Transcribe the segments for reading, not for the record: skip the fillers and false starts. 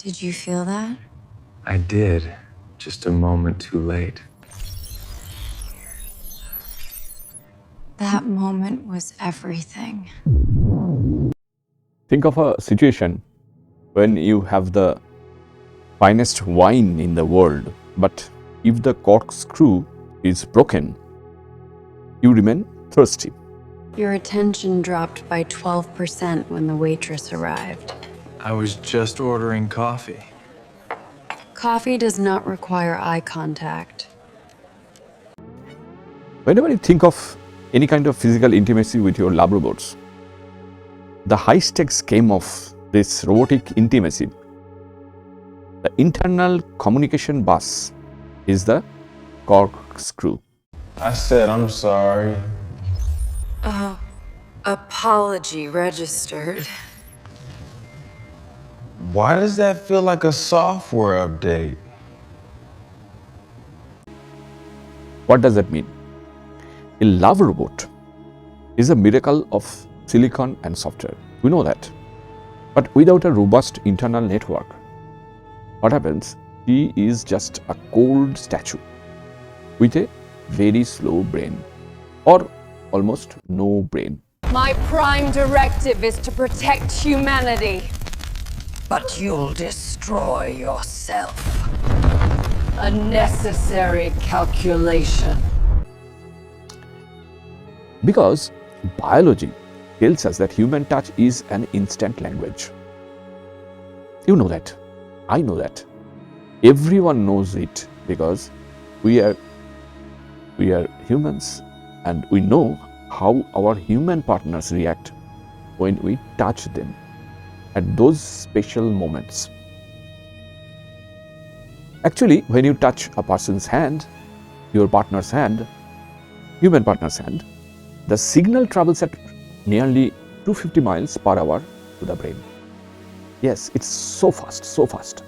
Did you feel that? I did, just a moment too late. That moment was everything. Think of a situation when you have the finest wine in the world, but if the corkscrew is broken, you remain thirsty. Your attention dropped by 12% when the waitress arrived. I was just ordering coffee. Coffee does not require eye contact. Whenever you think of any kind of physical intimacy with your lab robots, the high-stakes game of this robotic intimacy, the internal communication bus is the corkscrew. I said I'm sorry. Apology registered. Why does that feel like a software update? What does that mean? A love robot is a miracle of silicon and software. We know that. But without a robust internal network, what happens? She is just a cold statue with a very slow brain or almost no brain. My prime directive is to protect humanity. But you'll destroy yourself. A necessary calculation. Because biology tells us that human touch is an instant language. You know that. I know that. Everyone knows it because we are humans and we know how our human partners react when we touch them at those special moments. Actually, when you touch a person's hand, your partner's hand, human partner's hand, the signal travels at nearly 250 miles per hour to the brain. Yes, it's so fast, so fast.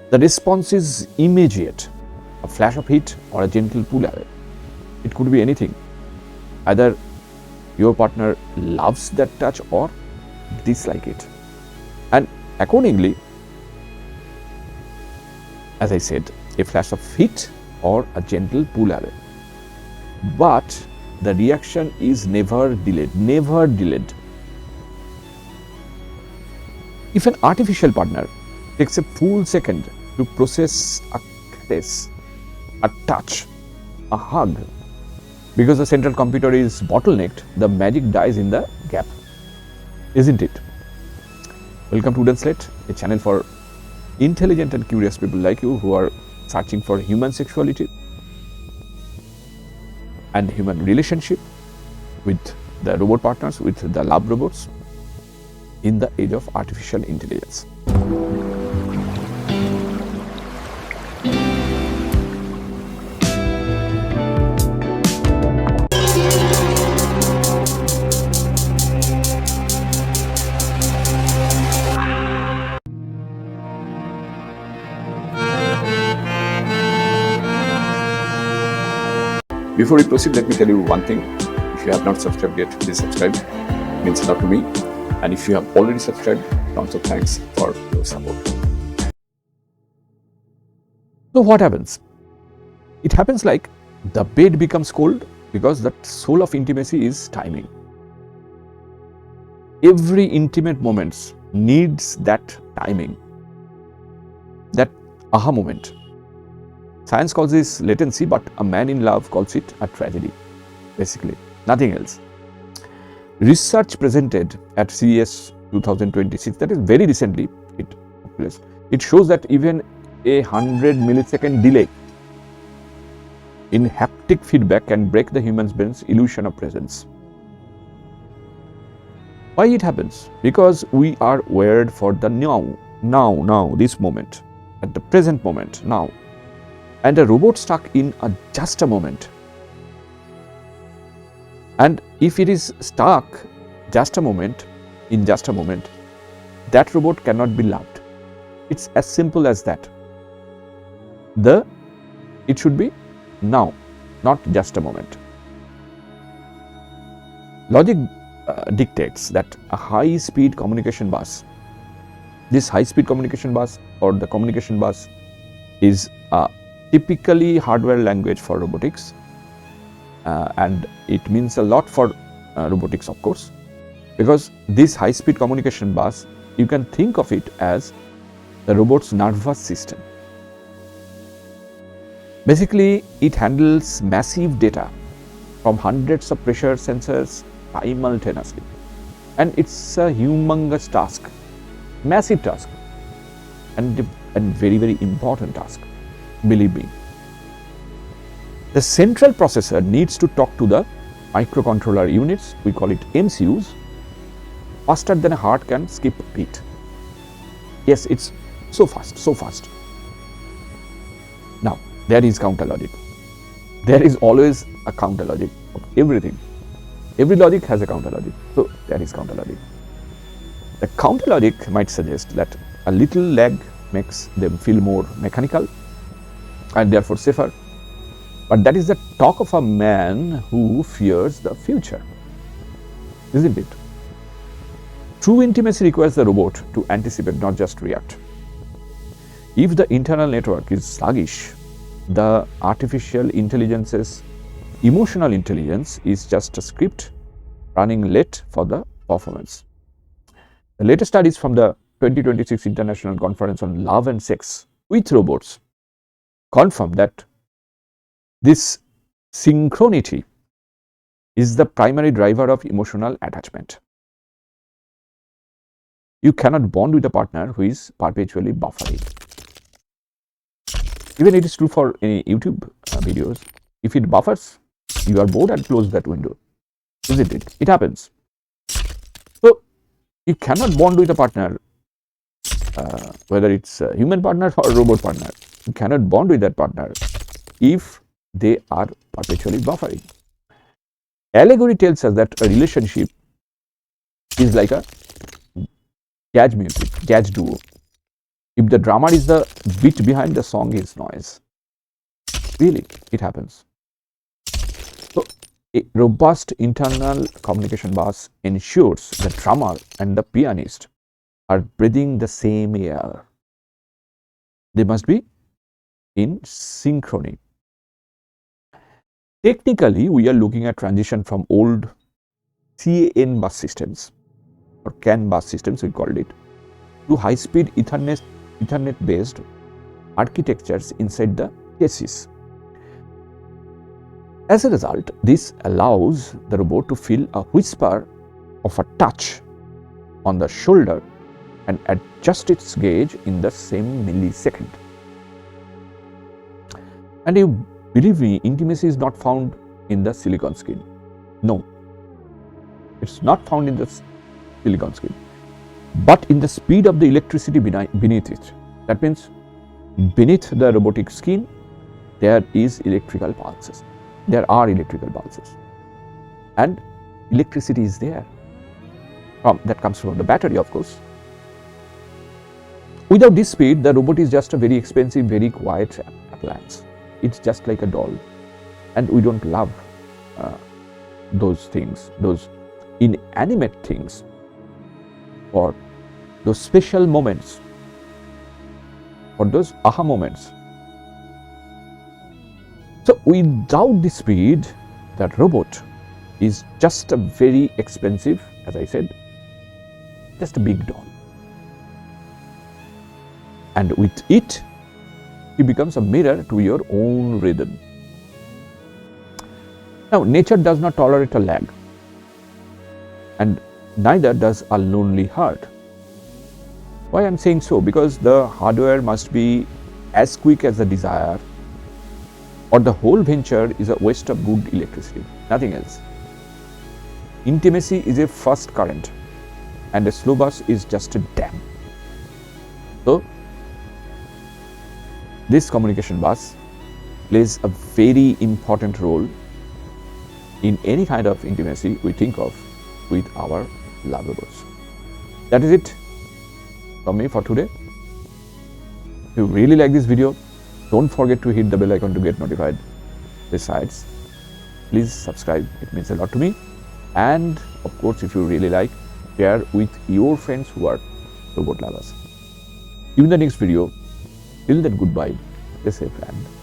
The response is immediate, a flash of heat or a gentle pull away. It could be anything. Either your partner loves that touch or dislike it. And accordingly, as I said, a flash of heat or a gentle pull away. But the reaction is never delayed, never delayed. If an artificial partner takes a full second to process a kiss, a touch, a hug, because the central computer is bottlenecked, the magic dies in the gap, isn't it? Welcome to Slate, a channel for intelligent and curious people like you who are searching for human sexuality and human relationship with the robot partners, with the lab robots in the age of artificial intelligence. Before we proceed, let me tell you one thing. If you have not subscribed yet, please subscribe. It means a lot to me. And if you have already subscribed, tons of thanks for your support. So what happens? It happens like the bed becomes cold because the soul of intimacy is timing. Every intimate moment needs that timing, that aha moment. Science calls this latency, but a man in love calls it a tragedy, basically, nothing else. Research presented at CES 2026, that is very recently, it shows that even a 100 millisecond delay in haptic feedback can break the human brain's illusion of presence. Why it happens? Because we are wired for the now, this moment, at the present moment, now. And a robot stuck in just a moment. And if it is stuck just a moment, that robot cannot be loved. It's as simple as that. It should be now, not just a moment. Logic dictates that a high-speed communication bus This high-speed communication bus or the communication bus is typically hardware language for robotics, and it means a lot for robotics, of course, because this high-speed communication bus, you can think of it as the robot's nervous system. Basically, it handles massive data from hundreds of pressure sensors simultaneously, and it's a humongous task, massive task, and very, very important task, believe me. The central processor needs to talk to the microcontroller units, we call it MCUs, faster than a heart can skip a beat. Yes, it's so fast, so fast. Now, there is counter logic. There is always a counter logic of everything. Every logic has a counter logic. So, there is counter logic. The counter logic might suggest that a little lag makes them feel more mechanical and therefore safer. But that is the talk of a man who fears the future, isn't it? True intimacy requires the robot to anticipate, not just react. If the internal network is sluggish, the artificial intelligence's emotional intelligence is just a script running late for the performance. The latest studies from the 2026 International Conference on Love and Sex with Robots confirm that this synchronicity is the primary driver of emotional attachment. You cannot bond with a partner who is perpetually buffering. Even it is true for any YouTube videos. If it buffers, you are bored and close that window, isn't it? It happens. So, you cannot bond with a partner, whether it's a human partner or a robot partner. You cannot bond with that partner if they are perpetually buffering. Allegory tells us that a relationship is like a jazz music, jazz duo. If the drummer is the beat behind the song is noise. Really, it happens. So, a robust internal communication bus ensures the drummer and the pianist are breathing the same air. They must be in synchrony. Technically, we are looking at transition from old CAN bus systems or CAN bus systems, we called it, to high-speed Ethernet-based architectures inside the chassis. As a result, this allows the robot to feel a whisper of a touch on the shoulder and adjust its gauge in the same millisecond. And you believe me, intimacy is not found in the silicon skin. No, it's not found in the silicon skin, but in the speed of the electricity beneath it. That means beneath the robotic skin, there is electrical pulses. There are electrical pulses, and electricity is there. That comes from the battery, of course. Without this speed, the robot is just a very expensive, very quiet appliance. It's just like a doll, and we don't love those things, those inanimate things, or those special moments, or those aha moments. So, without the speed, that robot is just a very expensive, as I said, just a big doll. And with it, it becomes a mirror to your own rhythm. Now, nature does not tolerate a lag, and neither does a lonely heart. Why I am saying so? Because the hardware must be as quick as the desire, or the whole venture is a waste of good electricity, nothing else. Intimacy is a fast current, and a slow bus is just a dam. So, this communication bus plays a very important role in any kind of intimacy we think of with our love robots. That is it from me for today. If you really like this video, don't forget to hit the bell icon to get notified. Besides, please subscribe, it means a lot to me. And of course, if you really like, share with your friends who are robot lovers. In the next video, till then, goodbye, stay safe and